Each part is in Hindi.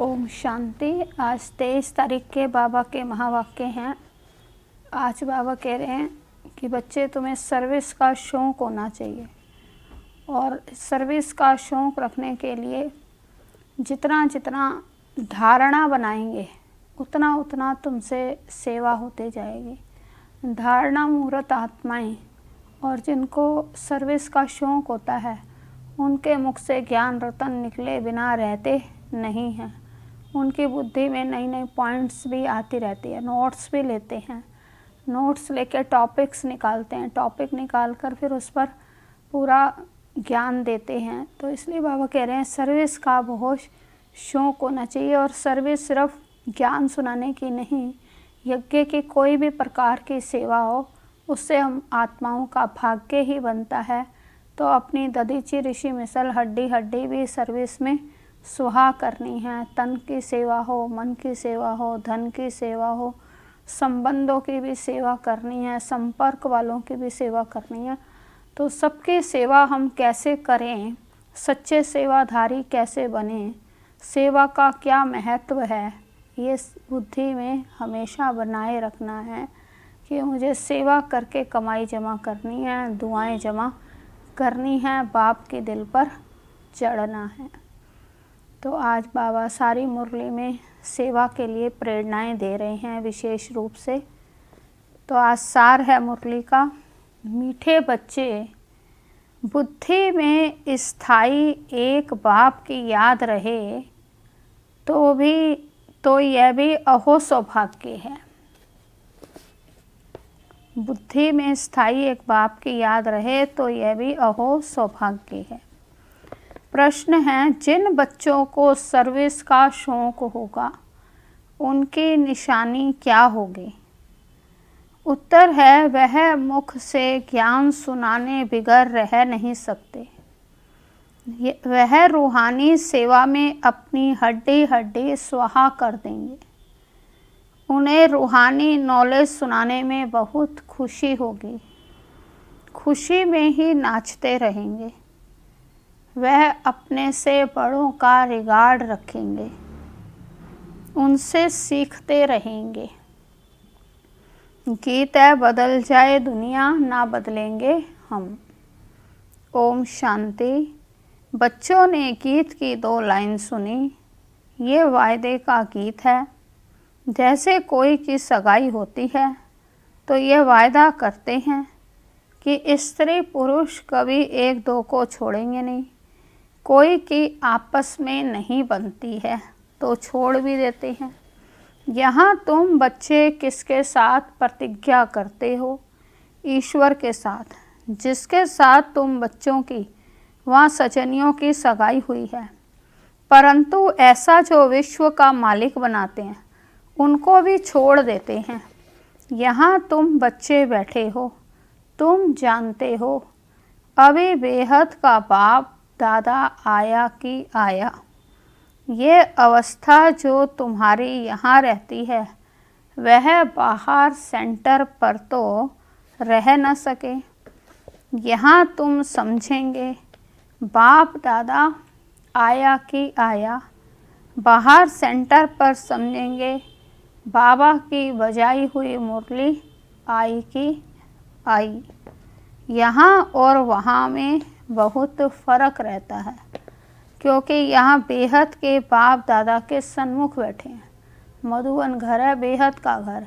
ओम शांति। आज 23 तारीख के बाबा के महावाक्य हैं। आज बाबा कह रहे हैं कि बच्चे तुम्हें सर्विस का शौक़ होना चाहिए और सर्विस का शौक़ रखने के लिए जितना जितना धारणा बनाएंगे उतना उतना तुमसे सेवा होते जाएगी। धारणा मूर्त आत्माएं और जिनको सर्विस का शौक़ होता है उनके मुख से ज्ञान रतन निकले बिना रहते नहीं हैं। उनकी बुद्धि में नई नई पॉइंट्स भी आती रहती है। नोट्स भी लेते हैं, नोट्स लेके टॉपिक्स निकालते हैं, टॉपिक निकाल कर फिर उस पर पूरा ज्ञान देते हैं। तो इसलिए बाबा कह रहे हैं सर्विस का बहुत शौक़ होना चाहिए। और सर्विस सिर्फ ज्ञान सुनाने की नहीं, यज्ञ की कोई भी प्रकार की सेवा हो उससे हम आत्माओं का भाग्य ही बनता है। तो अपनी दधीची ऋषि मिसल हड्डी हड्डी भी सर्विस में सुहा करनी है। तन की सेवा हो, मन की सेवा हो, धन की सेवा हो, संबंधों की भी सेवा करनी है, संपर्क वालों की भी सेवा करनी है। तो सबकी सेवा हम कैसे करें, सच्चे सेवाधारी कैसे बने, सेवा का क्या महत्व है, ये बुद्धि में हमेशा बनाए रखना है कि मुझे सेवा करके कमाई जमा करनी है, दुआएं जमा करनी है, बाप के दिल पर चढ़ना है। तो आज बाबा सारी मुरली में सेवा के लिए प्रेरणाएं दे रहे हैं विशेष रूप से। तो आज सार है मुरली का, मीठे बच्चे बुद्धि में स्थायी एक बाप की याद रहे तो यह भी अहो सौभाग्य है। बुद्धि में स्थायी एक बाप की याद रहे तो यह भी अहो सौभाग्य है। प्रश्न है, जिन बच्चों को सर्विस का शौक़ होगा उनकी निशानी क्या होगी? उत्तर है, वह मुख से ज्ञान सुनाने बिगर रह नहीं सकते। वह रूहानी सेवा में अपनी हड्डी हड्डी स्वाहा कर देंगे। उन्हें रूहानी नॉलेज सुनाने में बहुत खुशी होगी, खुशी में ही नाचते रहेंगे। वह अपने से बड़ों का रिगार्ड रखेंगे, उनसे सीखते रहेंगे। गीत है, बदल जाए दुनिया ना बदलेंगे हम। ओम शांति। बच्चों ने गीत की 2 लाइन सुनी। ये वायदे का गीत है। जैसे कोई की सगाई होती है तो ये वायदा करते हैं कि स्त्री पुरुष कभी एक दो को छोड़ेंगे नहीं। कोई की आपस में नहीं बनती है तो छोड़ भी देते हैं। यहाँ तुम बच्चे किसके साथ प्रतिज्ञा करते हो? ईश्वर के साथ। जिसके साथ तुम बच्चों की वहाँ सजनियों की सगाई हुई है। परंतु ऐसा जो विश्व का मालिक बनाते हैं उनको भी छोड़ देते हैं। यहाँ तुम बच्चे बैठे हो, तुम जानते हो अभी बेहद का बाप दादा आया कि आया। ये अवस्था जो तुम्हारी यहाँ रहती है वह बाहर सेंटर पर तो रह न सके। यहाँ तुम समझेंगे बाप दादा आया कि आया। बाहर सेंटर पर समझेंगे बाबा की बजाई हुई मुरली आई कि आई। यहाँ और वहाँ में बहुत फ़र्क रहता है क्योंकि यहाँ बेहद के बाप दादा के सन्मुख बैठे हैं। मधुवन घर है, बेहद का घर,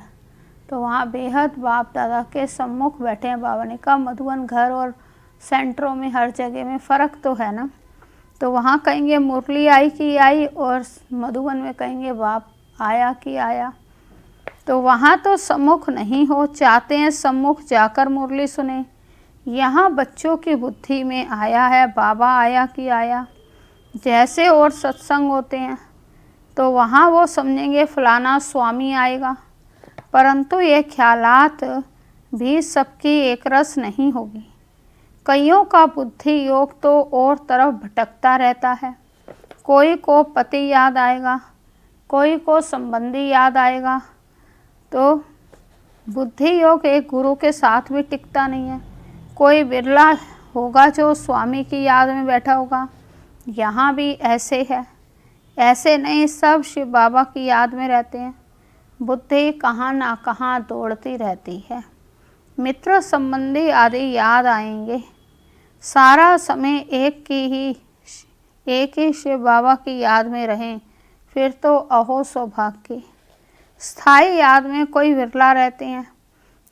तो वहाँ बेहद बाप दादा के सम्मुख बैठे हैं। बाबा ने कहा मधुवन घर और सेंटरों में हर जगह में फ़र्क तो है ना। तो वहाँ कहेंगे मुरली आई कि आई और मधुवन में कहेंगे बाप आया कि आया। तो वहाँ तो सम्मुख नहीं हो, चाहते हैं सम्मुख जाकर मुरली सुने। यहाँ बच्चों की बुद्धि में आया है बाबा आया कि आया। जैसे और सत्संग होते हैं तो वहाँ वो समझेंगे फलाना स्वामी आएगा। परंतु ये ख्यालात भी सबकी एक रस नहीं होगी। कईयों का बुद्धि योग तो और तरफ भटकता रहता है। कोई को पति याद आएगा, कोई को संबंधी याद आएगा। तो बुद्धि योग एक गुरु के साथ भी टिकता नहीं है। कोई बिरला होगा जो स्वामी की याद में बैठा होगा। यहाँ भी ऐसे है, ऐसे नहीं, सब शिव बाबा की याद में रहते हैं। बुद्धि कहाँ ना कहाँ दौड़ती रहती है। मित्र संबंधी आदि याद आएंगे। सारा समय एक ही शिव बाबा की याद में रहें, फिर तो अहो सौभाग्य। स्थायी याद में कोई विरला रहते हैं।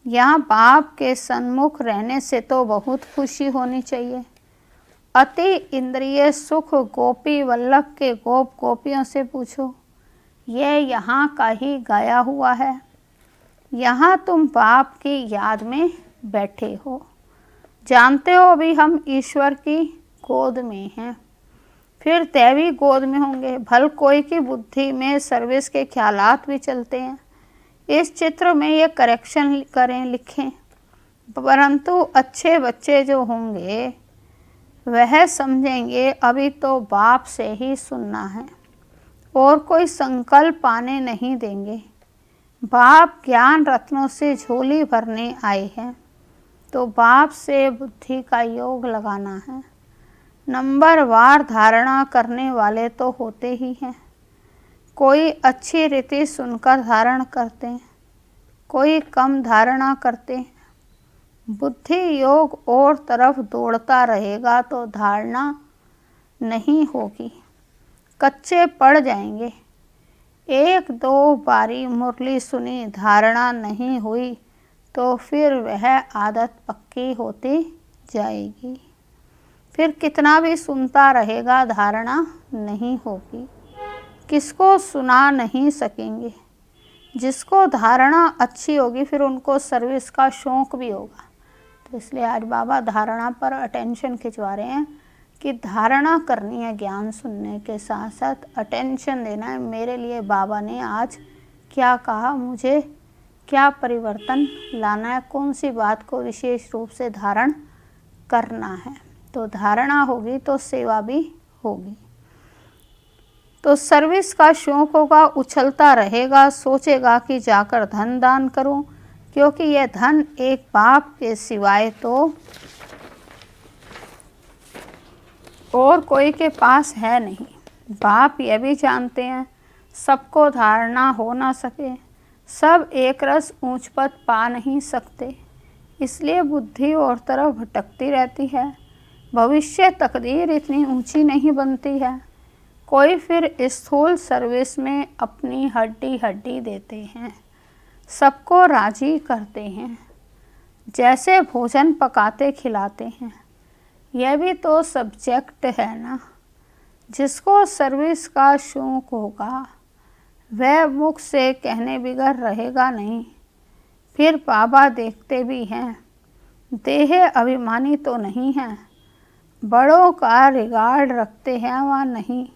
यहाँ बाप के सन्मुख रहने से तो बहुत खुशी होनी चाहिए। अति इंद्रिय सुख गोपी वल्लभ के गोप गोपियों से पूछो, यह यहाँ का ही गाया हुआ है। यहाँ तुम बाप की याद में बैठे हो। जानते हो अभी हम ईश्वर की गोद में हैं, फिर दैवी गोद में होंगे। भल कोई की बुद्धि में सर्विस के ख्यालात भी चलते हैं। इस चित्र में ये करेक्शन करें, लिखें। परंतु अच्छे बच्चे जो होंगे वह समझेंगे अभी तो बाप से ही सुनना है और कोई संकल्प पाने नहीं देंगे। बाप ज्ञान रत्नों से झोली भरने आए हैं, तो बाप से बुद्धि का योग लगाना है। नंबरवार धारणा करने वाले तो होते ही हैं। कोई अच्छी रीति सुनकर धारण करते हैं, कोई कम धारणा करते हैं। बुद्धि योग और तरफ दौड़ता रहेगा तो धारणा नहीं होगी, कच्चे पड़ जाएंगे। एक दो बारी मुरली सुनी, धारणा नहीं हुई तो फिर वह आदत पक्की होती जाएगी। फिर कितना भी सुनता रहेगा, धारणा नहीं होगी। किसको सुना नहीं सकेंगे। जिसको धारणा अच्छी होगी फिर उनको सर्विस का शौक़ भी होगा। तो इसलिए आज बाबा धारणा पर अटेंशन खिंचवा रहे हैं कि धारणा करनी है, ज्ञान सुनने के साथ साथ अटेंशन देना है। मेरे लिए बाबा ने आज क्या कहा, मुझे क्या परिवर्तन लाना है, कौन सी बात को विशेष रूप से धारण करना है। तो धारणा होगी तो सेवा भी होगी। तो सर्विस का शौक़ होगा, उछलता रहेगा, सोचेगा कि जाकर धन दान करूं, क्योंकि यह धन एक बाप के सिवाय तो और कोई के पास है नहीं। बाप यह भी जानते हैं सबको धारणा हो ना सके, सब एक रस ऊंच पद पा नहीं सकते, इसलिए बुद्धि और तरफ भटकती रहती है। भविष्य तकदीर इतनी ऊंची नहीं बनती है। कोई फिर स्थूल सर्विस में अपनी हड्डी हड्डी देते हैं, सबको राजी करते हैं, जैसे भोजन पकाते खिलाते हैं। यह भी तो सब्जेक्ट है ना। जिसको सर्विस का शौक़ होगा वह मुख से कहने बिगर रहेगा नहीं। फिर बाबा देखते भी हैं, देह अभिमानी तो नहीं है, बड़ों का रिगार्ड रखते हैं वह नहीं।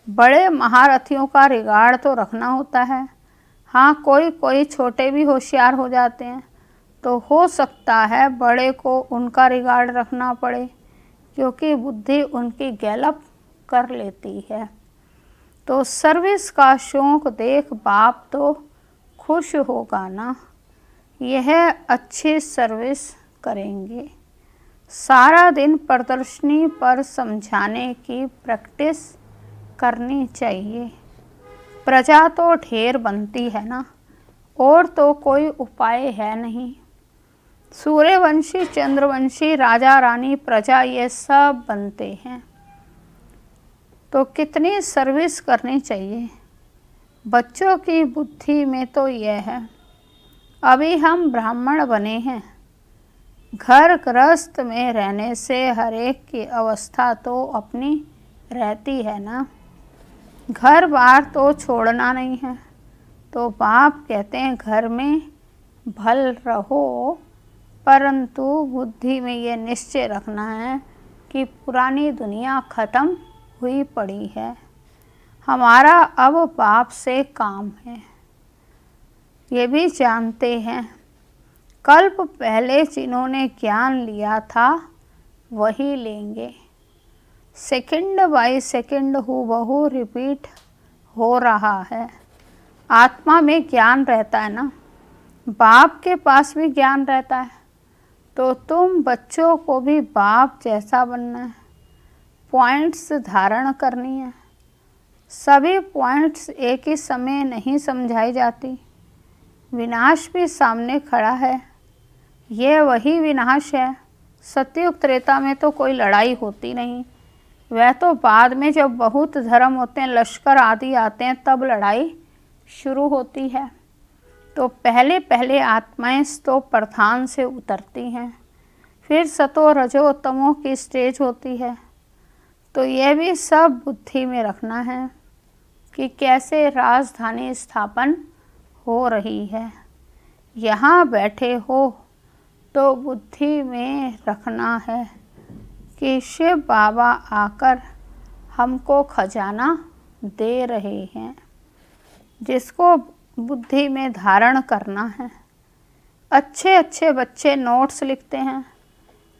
बड़े महारथियों का रिगार्ड तो रखना होता है। हाँ, कोई कोई छोटे भी होशियार हो जाते हैं, तो हो सकता है बड़े को उनका रिगार्ड रखना पड़े, क्योंकि बुद्धि उनकी गैलप कर लेती है। तो सर्विस का शौक़ देख बाप तो खुश होगा ना। यह अच्छी सर्विस करेंगे। सारा दिन प्रदर्शनी पर समझाने की प्रैक्टिस करनी चाहिए। प्रजा तो ढेर बनती है ना, और तो कोई उपाय है नहीं। सूर्यवंशी, चंद्रवंशी, राजा रानी, प्रजा, ये सब बनते हैं। तो कितनी सर्विस करनी चाहिए। बच्चों की बुद्धि में तो यह है, अभी हम ब्राह्मण बने हैं, घर गृहस्थ में रहने से हर एक की अवस्था तो अपनी रहती है ना। घर बार तो छोड़ना नहीं है। तो बाप कहते हैं घर में भल रहो, परंतु बुद्धि में ये निश्चय रखना है कि पुरानी दुनिया खत्म हुई पड़ी है, हमारा अब बाप से काम है। ये भी जानते हैं कल्प पहले जिन्होंने ज्ञान लिया था वही लेंगे। सेकंड बाय सेकंड हूबहू रिपीट हो रहा है। आत्मा में ज्ञान रहता है ना, बाप के पास भी ज्ञान रहता है। तो तुम बच्चों को भी बाप जैसा बनना है, पॉइंट्स धारण करनी है, सभी पॉइंट्स एक ही समय नहीं समझाई जाती। विनाश भी सामने खड़ा है, यह वही विनाश है। सतयुग त्रेता में तो कोई लड़ाई होती नहीं, वह तो बाद में जब बहुत धर्म होते हैं, लश्कर आदि आते हैं, तब लड़ाई शुरू होती है। तो पहले पहले आत्माएं तो प्रधान से उतरती हैं, फिर सतो रजो तमो की स्टेज होती है। तो यह भी सब बुद्धि में रखना है कि कैसे राजधानी स्थापन हो रही है। यहाँ बैठे हो तो बुद्धि में रखना है कि शिव बाबा आकर हमको खजाना दे रहे हैं, जिसको बुद्धि में धारण करना है। अच्छे अच्छे बच्चे नोट्स लिखते हैं,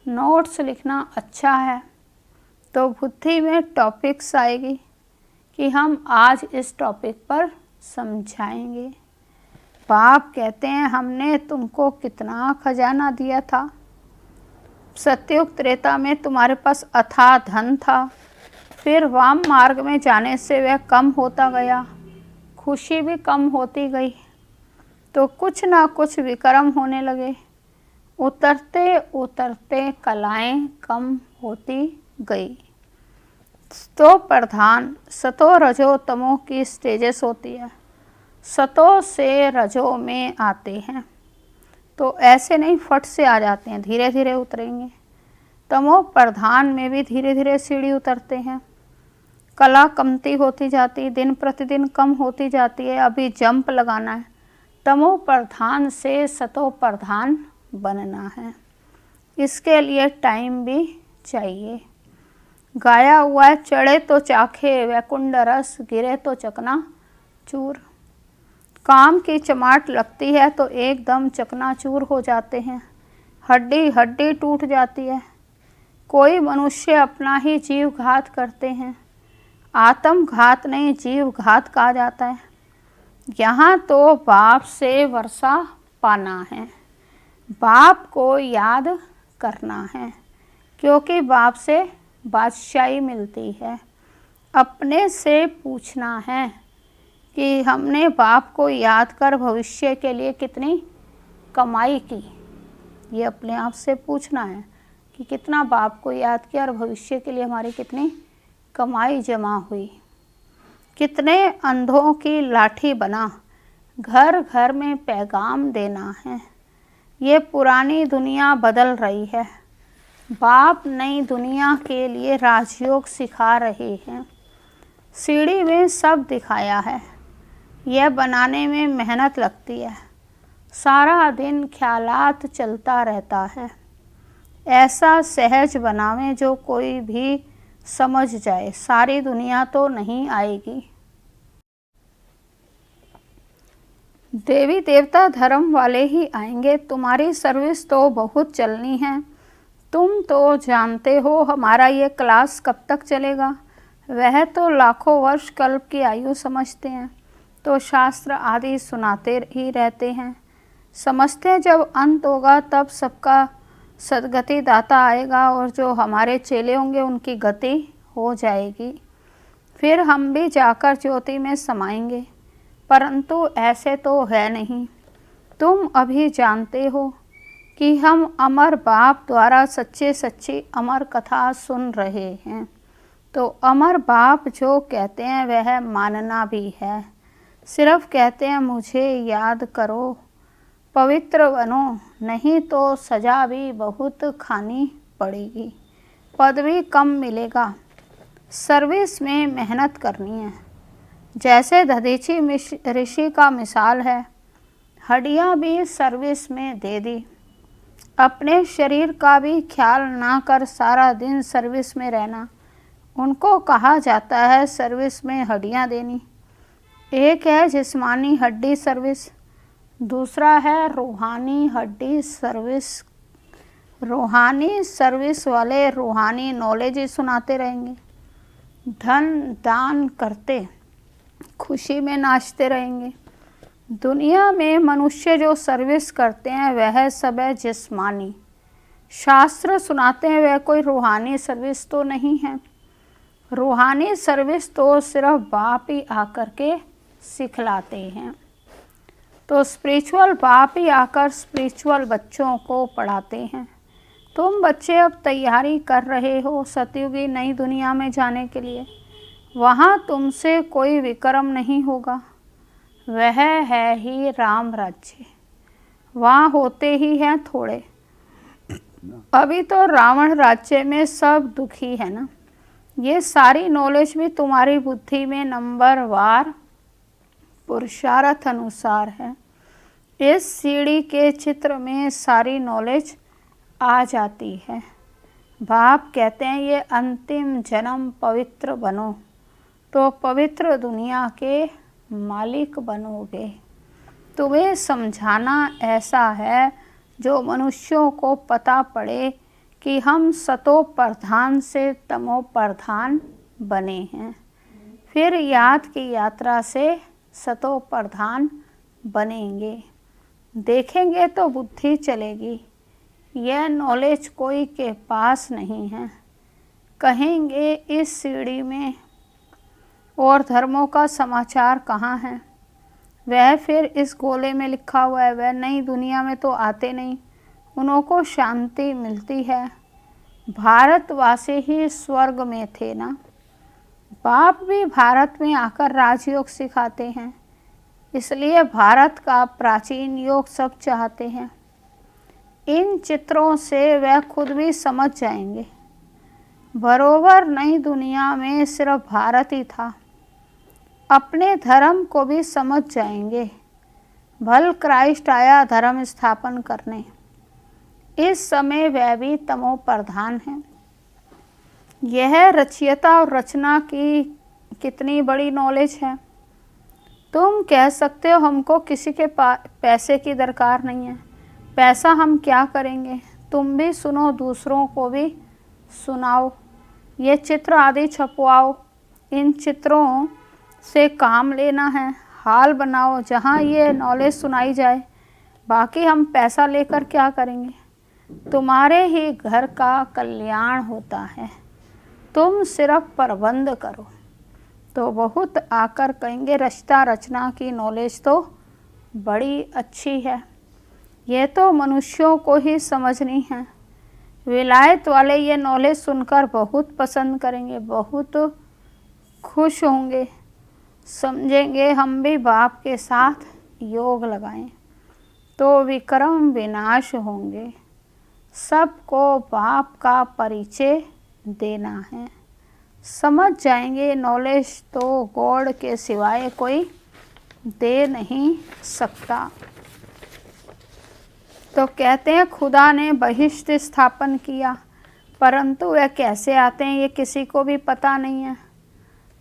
नोट्स लिखना अच्छा है, तो बुद्धि में टॉपिक्स आएगी कि हम आज इस टॉपिक पर समझाएंगे। बाप कहते हैं हमने तुमको कितना खजाना दिया था। सतयुग त्रेता में तुम्हारे पास अथाह धन था, फिर वाम मार्ग में जाने से वह कम होता गया, खुशी भी कम होती गई, तो कुछ ना कुछ विक्रम होने लगे। उतरते उतरते कलाएं कम होती गई। तो प्रधान सतो रजो तमो की स्टेजेस होती है। सतो से रजो में आते हैं, तो ऐसे नहीं फट से आ जाते हैं, धीरे धीरे उतरेंगे। तमो प्रधान में भी धीरे धीरे सीढ़ी उतरते हैं। कला कमती होती जाती, दिन प्रतिदिन कम होती जाती है। अभी जंप लगाना है, तमो प्रधान से सतो प्रधान बनना है। इसके लिए टाइम भी चाहिए। गाया हुआ है, चढ़े तो चाखे वैकुंठ रस, गिरे तो चकना चूर। काम की चमाट लगती है तो एकदम चकनाचूर हो जाते हैं, हड्डी हड्डी टूट जाती है। कोई मनुष्य अपना ही जीव घात करते हैं, आत्मघात नहीं जीव घात कहा जाता है। यहाँ तो बाप से वर्षा पाना है, बाप को याद करना है, क्योंकि बाप से बादशाही मिलती है। अपने से पूछना है कि हमने बाप को याद कर भविष्य के लिए कितनी कमाई की। ये अपने आप से पूछना है कि कितना बाप को याद किया और भविष्य के लिए हमारी कितनी कमाई जमा हुई। कितने अंधों की लाठी बना घर घर में पैगाम देना है। ये पुरानी दुनिया बदल रही है, बाप नई दुनिया के लिए राजयोग सिखा रहे हैं। सीढ़ी में सब दिखाया है, यह बनाने में मेहनत लगती है, सारा दिन ख्यालात चलता रहता है। ऐसा सहज बनावें जो कोई भी समझ जाए, सारी दुनिया तो नहीं आएगी। देवी देवता धर्म वाले ही आएंगे, तुम्हारी सर्विस तो बहुत चलनी है। तुम तो जानते हो हमारा ये क्लास कब तक चलेगा, वह तो लाखों वर्ष कल्प की आयु समझते हैं, तो शास्त्र आदि सुनाते ही रहते हैं। समझते हैं जब अंत होगा तब सबका सदगति दाता आएगा और जो हमारे चेले होंगे उनकी गति हो जाएगी, फिर हम भी जाकर ज्योति में समाएंगे। परंतु ऐसे तो है नहीं। तुम अभी जानते हो कि हम अमर बाप द्वारा सच्चे सच्ची अमर कथा सुन रहे हैं, तो अमर बाप जो कहते हैं वह मानना भी है। सिर्फ कहते हैं मुझे याद करो, पवित्र बनो, नहीं तो सज़ा भी बहुत खानी पड़ेगी, पद भी कम मिलेगा। सर्विस में मेहनत करनी है। जैसे दधीची ऋषि का मिसाल है, हड्डियाँ भी सर्विस में दे दी, अपने शरीर का भी ख्याल ना कर सारा दिन सर्विस में रहना, उनको कहा जाता है सर्विस में हड्डियाँ देनी। एक है जिस्मानी हड्डी सर्विस, दूसरा है रूहानी हड्डी सर्विस। रूहानी सर्विस वाले रूहानी नॉलेज ही सुनाते रहेंगे, धन दान करते खुशी में नाचते रहेंगे। दुनिया में मनुष्य जो सर्विस करते हैं वह सब है जिस्मानी। शास्त्र सुनाते हैं वह कोई रूहानी सर्विस तो नहीं है। रूहानी सर्विस तो सिर्फ बाप ही आकर के सिखलाते हैं। तो स्पिरिचुअल बाप ही आकर स्पिरिचुअल बच्चों को पढ़ाते हैं। तुम बच्चे अब तैयारी कर रहे हो सतयुगी नई दुनिया में जाने के लिए। वहाँ तुमसे कोई विक्रम नहीं होगा, वह है ही राम राज्य। वहाँ होते ही हैं थोड़े। अभी तो रावण राज्य में सब दुखी है ना। ये सारी नॉलेज भी तुम्हारी बुद्धि में नंबरवार पुरुषार्थ अनुसार है। इस सीढ़ी के चित्र में सारी नॉलेज आ जाती है। बाप कहते हैं ये अंतिम जन्म पवित्र बनो तो पवित्र दुनिया के मालिक बनोगे। तुम्हें समझाना ऐसा है जो मनुष्यों को पता पड़े कि हम सतो प्रधान से तमो प्रधान बने हैं, फिर याद की यात्रा से सतो प्रधान बनेंगे। देखेंगे तो बुद्धि चलेगी, यह नॉलेज कोई के पास नहीं है। कहेंगे इस सीढ़ी में और धर्मों का समाचार कहाँ है? वह फिर इस गोले में लिखा हुआ है। वह नई दुनिया में तो आते नहीं, उनको शांति मिलती है। भारतवासी ही स्वर्ग में थे ना। बाप भी भारत में आकर राजयोग सिखाते हैं, इसलिए भारत का प्राचीन योग सब चाहते हैं। इन चित्रों से वह खुद भी समझ जाएंगे। बरोबर नई दुनिया में सिर्फ भारत ही था। अपने धर्म को भी समझ जाएंगे। भल क्राइस्ट आया धर्म स्थापन करने। इस समय वह भी तमो प्रधान है। यह रचयिता और रचना की कितनी बड़ी नॉलेज है। तुम कह सकते हो हमको किसी के पैसे की दरकार नहीं है, पैसा हम क्या करेंगे। तुम भी सुनो, दूसरों को भी सुनाओ, ये चित्र आदि छपवाओ। इन चित्रों से काम लेना है। हाल बनाओ जहाँ ये नॉलेज सुनाई जाए। बाकी हम पैसा लेकर क्या करेंगे। तुम्हारे ही घर का कल्याण होता है, तुम सिर्फ प्रबंध करो। तो बहुत आकर कहेंगे रचना रचना की नॉलेज तो बड़ी अच्छी है, ये तो मनुष्यों को ही समझनी है। विलायत वाले ये नॉलेज सुनकर बहुत पसंद करेंगे, बहुत खुश होंगे, समझेंगे हम भी बाप के साथ योग लगाएं तो विक्रम विनाश होंगे। सबको बाप का परिचय देना है। समझ जाएंगे नॉलेज तो गॉड के सिवाय कोई दे नहीं सकता। तो कहते हैं खुदा ने बहिष्ठ स्थापन किया, परंतु वह कैसे आते हैं ये किसी को भी पता नहीं है।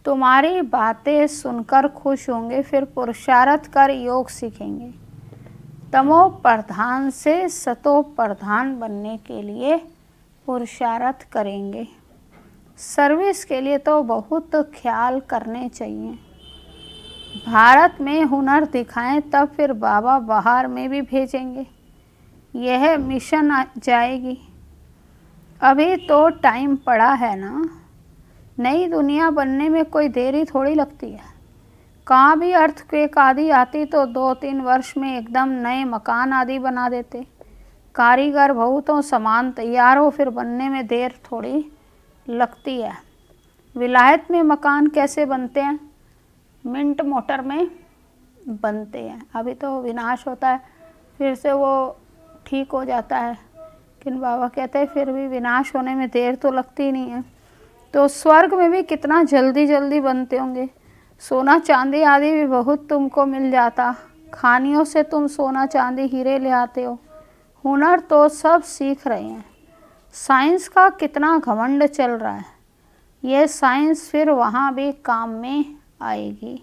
तुम्हारी बातें सुनकर खुश होंगे, फिर पुरुषार्थ कर योग सीखेंगे। तमो प्रधान से सतो प्रधान बनने के लिए पुरुषार्थ करेंगे। सर्विस के लिए तो बहुत ख्याल करने चाहिए। भारत में हुनर दिखाएं तब फिर बाबा बाहर में भी भेजेंगे। यह मिशन आ जाएगी। अभी तो टाइम पड़ा है ना। नई दुनिया बनने में कोई देरी थोड़ी लगती है। कहाँ भी अर्थक्वेक आदि आती तो 2-3 वर्ष में एकदम नए मकान आदि बना देते। कारीगर बहुतों सामान तैयार हो, फिर बनने में देर थोड़ी लगती है। विलायत में मकान कैसे बनते हैं? मिंट मोटर में बनते हैं। अभी तो विनाश होता है, फिर से वो ठीक हो जाता है, लेकिन बाबा कहते हैं फिर भी विनाश होने में देर तो लगती नहीं है। तो स्वर्ग में भी कितना जल्दी जल्दी बनते होंगे। सोना चांदी आदि भी बहुत तुमको मिल जाता। खानियों से तुम सोना चांदी हीरे ले आते हो। हुनर तो सब सीख रहे हैं। साइंस का कितना घमंड चल रहा है। यह साइंस फिर वहाँ भी काम में आएगी।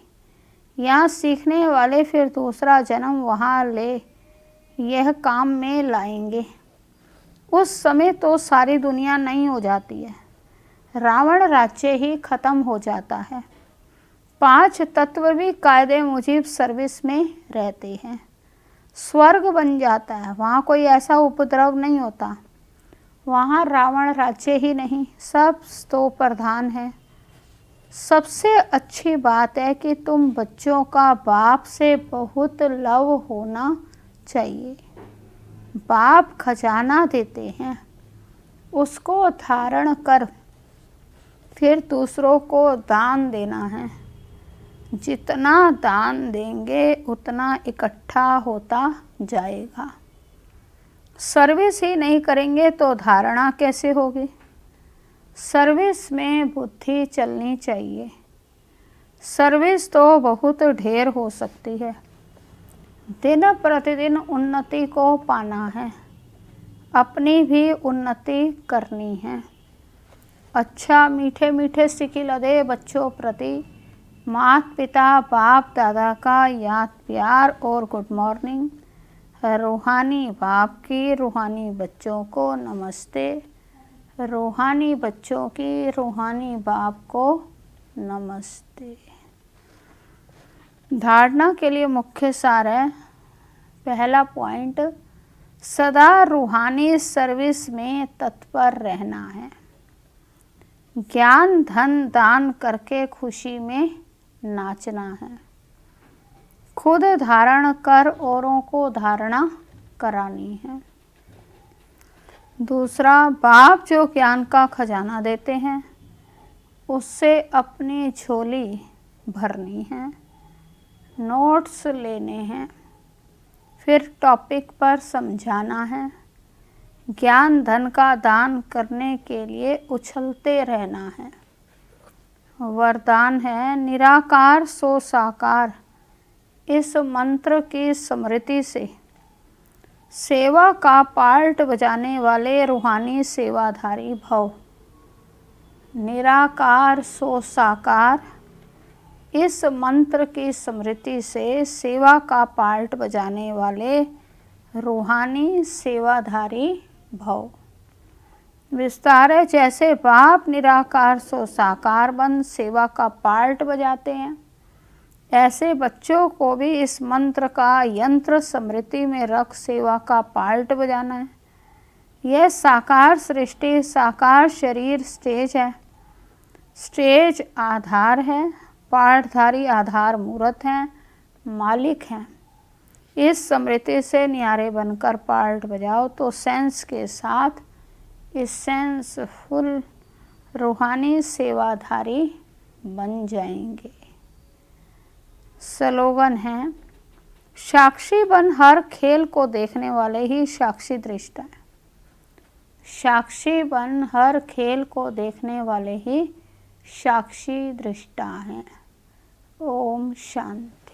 यहाँ सीखने वाले फिर दूसरा जन्म वहाँ ले यह काम में लाएंगे। उस समय तो सारी दुनिया नई हो जाती है। रावण राज्य ही खत्म हो जाता है। 5 तत्व भी कायदे मुजीब सर्विस में रहते हैं। स्वर्ग बन जाता है। वहाँ कोई ऐसा उपद्रव नहीं होता। वहाँ रावण राज्य ही नहीं, सब तो प्रधान है। सबसे अच्छी बात है कि तुम बच्चों का बाप से बहुत लव होना चाहिए। बाप खजाना देते हैं, उसको धारण कर फिर दूसरों को दान देना है। जितना दान देंगे उतना इकट्ठा होता जाएगा। सर्विस ही नहीं करेंगे तो धारणा कैसे होगी? सर्विस में बुद्धि चलनी चाहिए। सर्विस तो बहुत ढेर हो सकती है। दिन प्रतिदिन उन्नति को पाना है, अपनी भी उन्नति करनी है। अच्छा मीठे मीठे सिक्के लदे बच्चों प्रति माता पिता बाप दादा का याद प्यार और गुड मॉर्निंग। रूहानी बाप की रूहानी बच्चों को नमस्ते। रूहानी बच्चों की रूहानी बाप को नमस्ते। धारणा के लिए मुख्य सार है। पहला पॉइंट, सदा रूहानी सर्विस में तत्पर रहना है। ज्ञान धन दान करके खुशी में नाचना है। खुद धारण कर औरों को धारणा करानी है। दूसरा, बाप जो ज्ञान का खजाना देते हैं उससे अपनी झोली भरनी है, नोट्स लेने हैं, फिर टॉपिक पर समझाना है। ज्ञान धन का दान करने के लिए उछलते रहना है। वरदान है निराकार सो साकार। इस मंत्र की स्मृति से सेवा का पार्ट बजाने वाले रूहानी सेवाधारी भव। निराकार सो साकार, इस मंत्र की स्मृति से सेवा का पार्ट बजाने वाले रूहानी सेवाधारी भव। विस्तार है, जैसे बाप निराकार सो साकार बन सेवा का पार्ट बजाते हैं, ऐसे बच्चों को भी इस मंत्र का यंत्र स्मृति में रख सेवा का पार्ट बजाना है। यह साकार सृष्टि, साकार शरीर स्टेज है। स्टेज आधार है, पार्टधारी आधार मूर्त हैं, मालिक हैं। इस स्मृति से न्यारे बनकर पार्ट बजाओ तो सेंस के साथ इस सेंसफुल रूहानी सेवाधारी बन जाएंगे। स्लोगन है, साक्षी बन हर खेल को देखने वाले ही साक्षी दृष्टा है। साक्षी बन हर खेल को देखने वाले ही साक्षी दृष्टा हैं। ओम शांति।